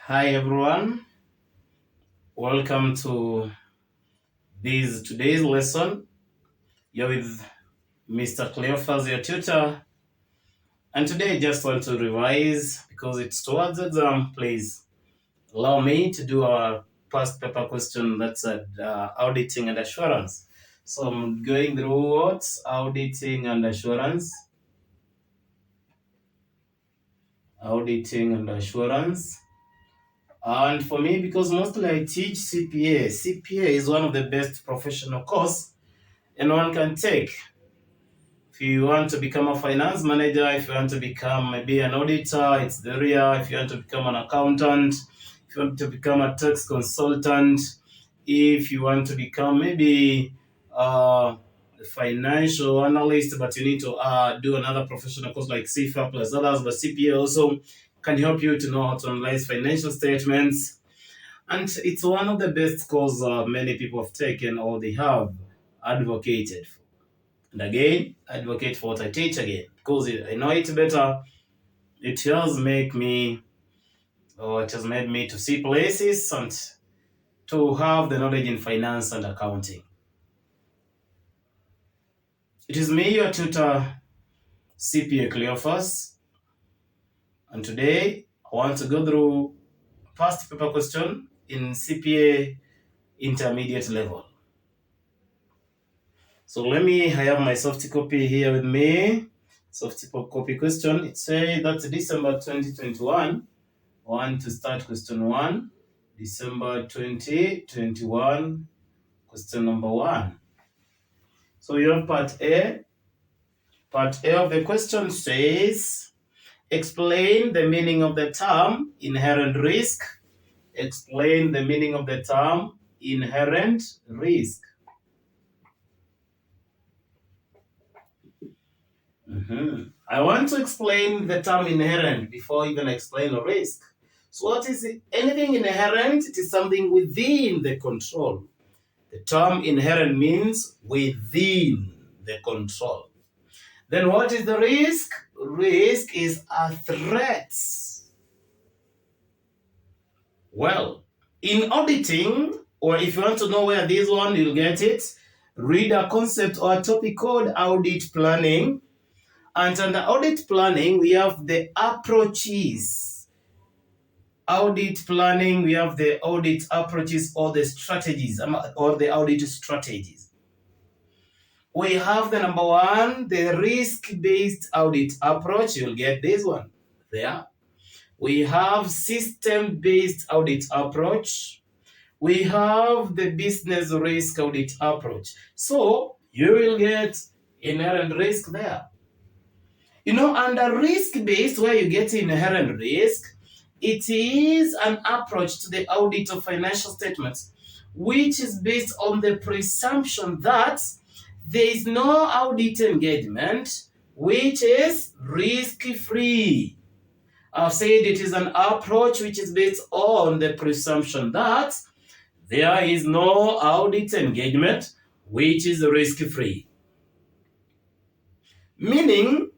Hi everyone, welcome to this today's lesson. You're with Mr. Cleophas, your tutor, and today I just want to revise because it's towards exam. Please allow me to do our past paper question that's at auditing and assurance. So I'm going through what's auditing and assurance, auditing and assurance. And for me, because mostly I teach CPA, CPA is one of the best professional course anyone can take. If you want to become a finance manager, if you want to become maybe an auditor, it's the area. If you want to become an accountant, if you want to become a tax consultant, if you want to become maybe a financial analyst, but you need to do another professional course like CFA plus others, but CPA also can help you to know how to analyze financial statements. And it's one of the best courses many people have taken or they have advocated for. And again, advocate for what I teach again because I know it better. It has made me, or it has made me to see places and to have the knowledge in finance and accounting. It is me, your tutor, CPA Cleophas, and today I want to go through past paper question in CPA intermediate level. So I have my soft copy here with me. Soft copy question. It says that's December 2021. I want to start question 1. December 2021, question number 1. So you have part A. Part A of the question says, explain the meaning of the term inherent risk. Explain the meaning of the term inherent risk. I want to explain the term inherent before even explain the risk. So what is it? Anything inherent? It is something within the control. The term inherent means within the control. Then what is the risk? Risk is a threat. Well, in auditing, or if you want to know where this one, you'll get it. Read a concept or a topic called audit planning. And under audit planning, we have the approaches. Audit planning, we have the audit approaches or the strategies, or the audit strategies. We have the number 1, the risk-based audit approach. You'll get this one there. We have system-based audit approach. We have the business risk audit approach. So you will get inherent risk there. Under risk-based, where you get inherent risk, it is an approach to the audit of financial statements, which is based on the presumption that there is no audit engagement, which is risk-free. I've said it is an approach which is based on the presumption that there is no audit engagement, which is risk-free. Meaning,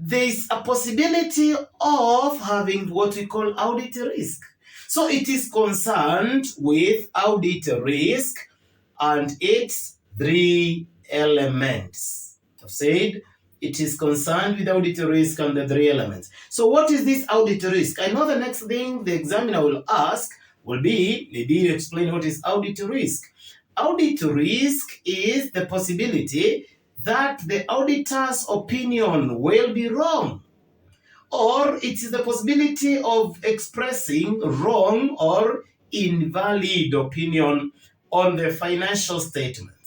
there is a possibility of having what we call audit risk. So it is concerned with audit risk and its 3 elements. I've said it is concerned with audit risk and the 3 elements. So what is this audit risk? I know the next thing the examiner will ask will be, maybe explain what is audit risk. Audit risk is the possibility that the auditor's opinion will be wrong, or it is the possibility of expressing wrong or invalid opinion on the financial statements.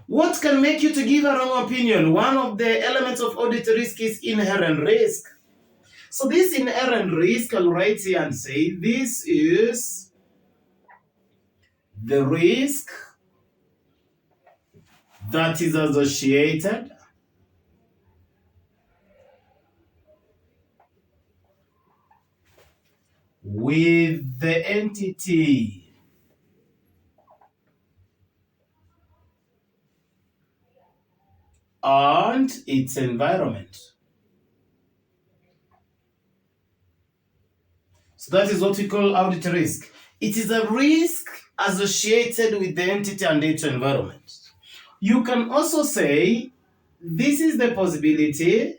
What can make you to give a wrong opinion? One of the elements of audit risk is inherent risk. So this inherent risk, I'll write here and say this is the risk that is associated with the entity and its environment. So that is what we call audit risk. It is a risk associated with the entity and its environment. You can also say this is the possibility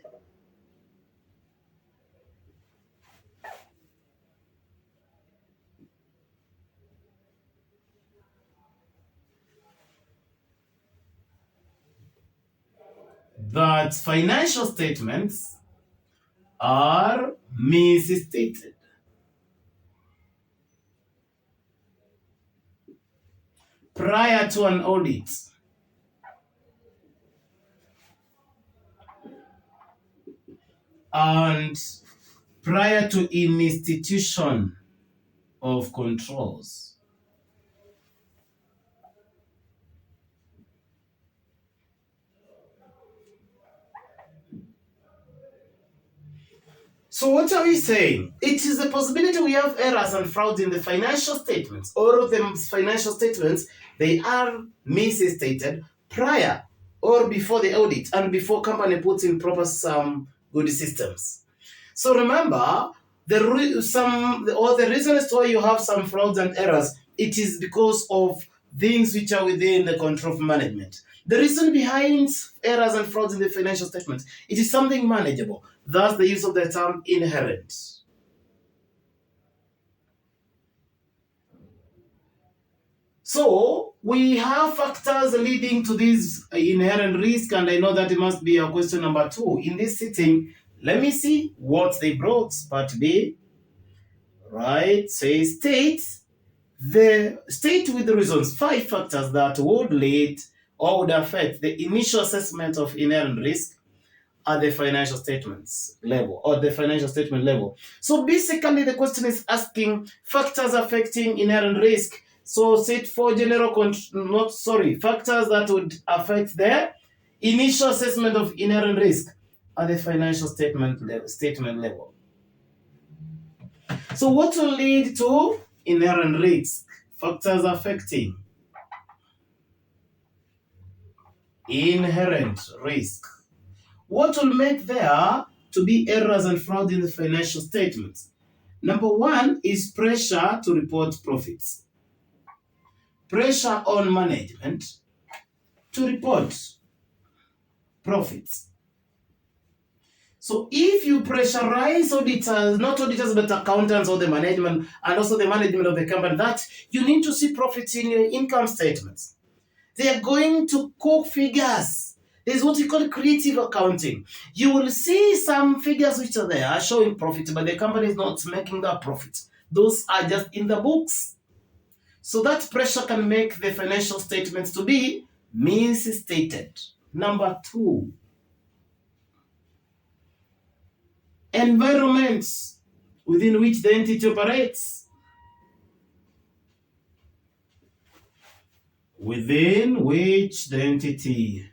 that financial statements are misstated prior to an audit and prior to institution of controls. So what are we saying? It is a possibility we have errors and frauds in the financial statements, or the financial statements, they are misstated prior or before the audit and before company puts in proper some good systems. So remember, the reason as to why you have some frauds and errors, it is because of things which are within the control of management. The reason behind errors and frauds in the financial statements, it is something manageable. Thus, the use of the term inherent. So, we have factors leading to this inherent risk, and I know that it must be a question number 2. In this sitting, let me see what they brought. Part B, right, says state with the reasons, 5 factors that would lead or would affect the initial assessment of inherent risk at the financial statements level or the financial statement level. So basically the question is asking factors affecting inherent risk. So set for factors that would affect the initial assessment of inherent risk at the financial statement level. So what will lead to inherent risk? Factors affecting inherent risk. What will make there to be errors and fraud in the financial statements? Number 1 is pressure to report profits. Pressure on management to report profits. So if you pressurize auditors, not auditors but accountants or the management and also the management of the company, that you need to see profits in your income statements. They are going to cook figures. There's what we call creative accounting. You will see some figures which are there showing profit, but the company is not making that profit. Those are just in the books. So that pressure can make the financial statements to be misstated. Number 2, environments within which the entity operates. Within which the entity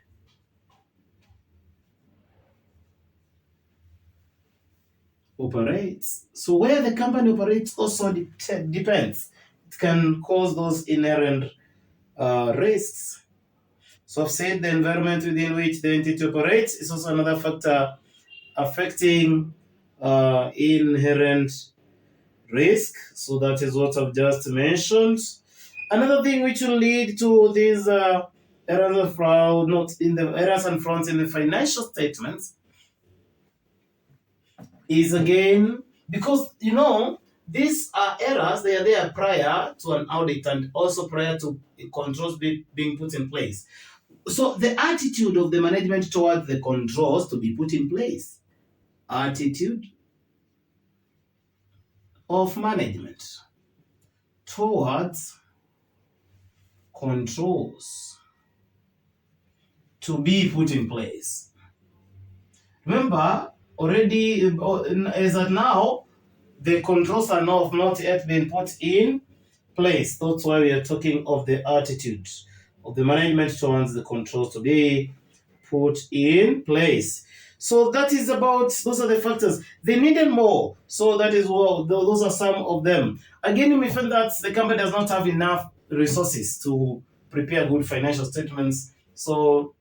operates. So where the company operates also depends. It can cause those inherent risks. So I've said the environment within which the entity operates is also another factor affecting inherent risk. So that is what I've just mentioned. Another thing which will lead to these errors and frauds in the financial statements is again because these are errors. They are there prior to an audit and also prior to controls being put in place. So the attitude of the management towards the controls to be put in place, attitude of management towards controls to be put in place. Remember, already as at now, the controls are not yet been put in place. That's why we are talking of the attitude of the management towards the controls to be put in place. So that is those are the factors. They needed more. So that is those are some of them. Again, you may find that the company does not have enough resources to prepare good financial statements. So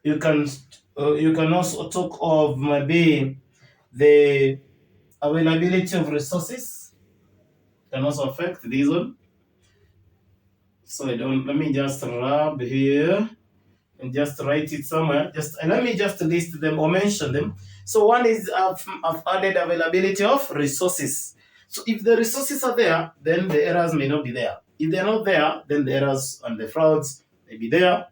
you can also talk of maybe the Availability of resources can also affect this one. So let me just rub here and just write it somewhere. Just let me just list them or mention them. So one is I've added availability of resources. So if the resources are there, then the errors may not be there. If they're not there, then the errors and the frauds may be there.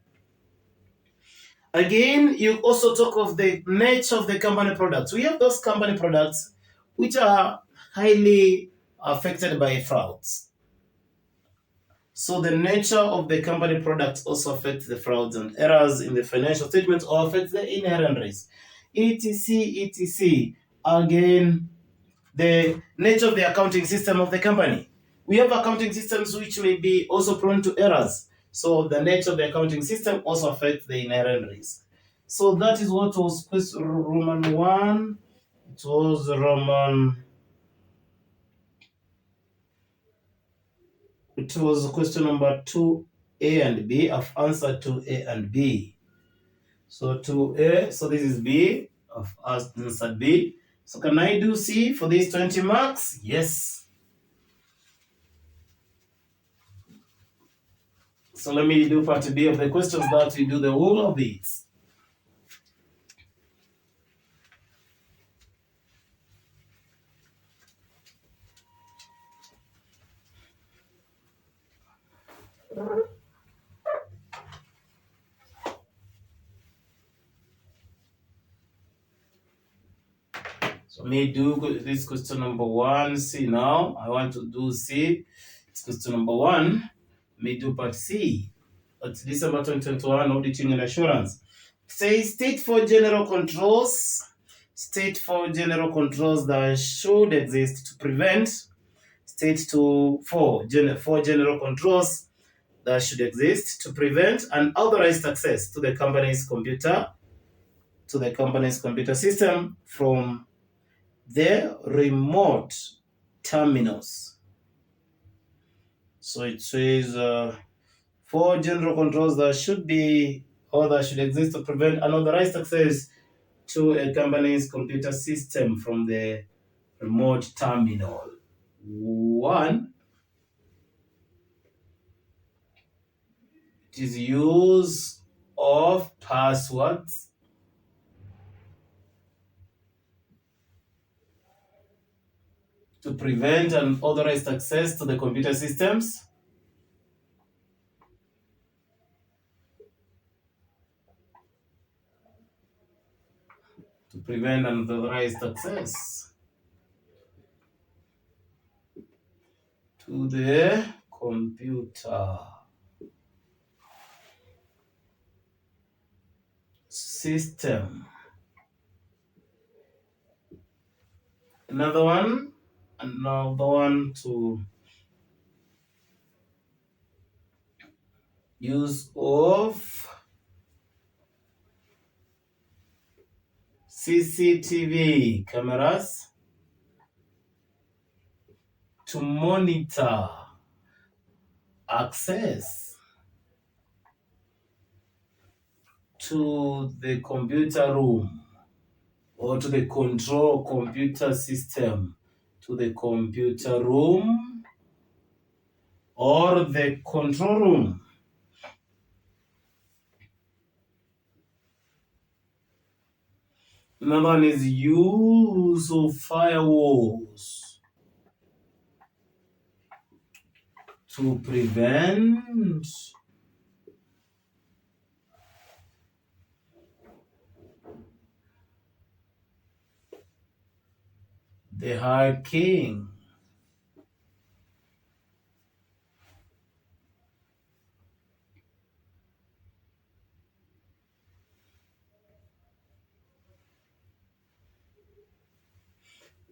Again, you also talk of the nature of the company products. We have those company products which are highly affected by frauds. So the nature of the company products also affects the frauds and errors in the financial statements or affects the inherent risk. etc. Again, the nature of the accounting system of the company. We have accounting systems which may be also prone to errors. So the nature of the accounting system also affects the inherent risk. So that is what was Roman 1. It was Roman. It was question number 2A and B. I've answered 2A and B. So 2A, so this is B. I've answered B. So can I do C for these 20 marks? Yes. So let me do part B of the questions that we do the whole of these. So let me do this question number 1, C now. I want to do C. It's question number 1. Let me do part C. It's December 2021, auditing and assurance. Say state for general controls. State for general controls that should exist to prevent. State for general controls that should exist to prevent unauthorized access to the company's computer system from their remote terminals. So it says 4 general controls that should be or that should exist to prevent unauthorized access to a company's computer system from the remote terminal. 1, it is use of passwords. To prevent unauthorized access to the computer systems. To prevent unauthorized access to the computer system. Another one to use of CCTV cameras to monitor access to the computer room or to the control computer system, to the computer room or the control room. Another one is use of firewalls to prevent the hacking.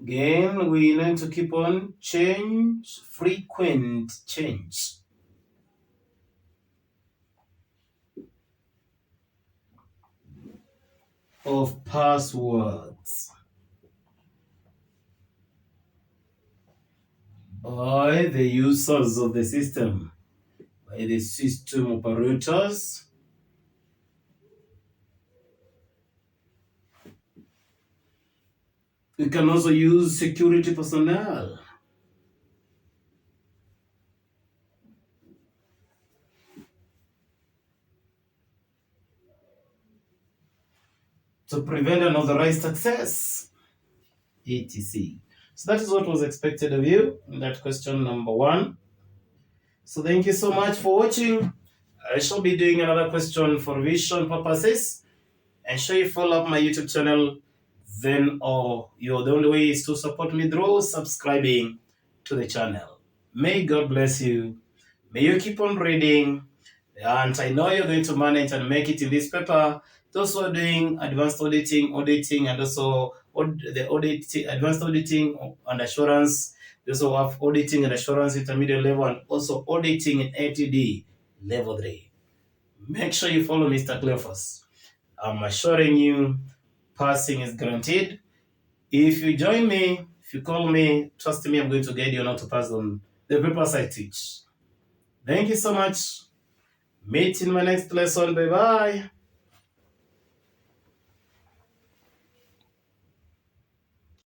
Again, we need to keep on frequent change of passwords by the users of the system, by the system operators, We can also use security personnel. To prevent unauthorized access, etc. So that is what was expected of you in that question number 1. So thank you so much for watching. I shall be doing another question for revision purposes. Ensure you follow up my YouTube channel. Then, or the only way is to support me through subscribing to the channel. May God bless you. May you keep on reading. And I know you're going to manage and make it in this paper. Those who are doing advanced auditing, and also the advanced auditing and assurance. Those who have auditing and assurance intermediate level, and also auditing in ATD level 3. Make sure you follow Mr. Cleophas. I'm assuring you, passing is guaranteed. If you join me, if you call me, trust me, I'm going to guide you on how to pass on the papers I teach. Thank you so much. Meet in my next lesson. Bye bye.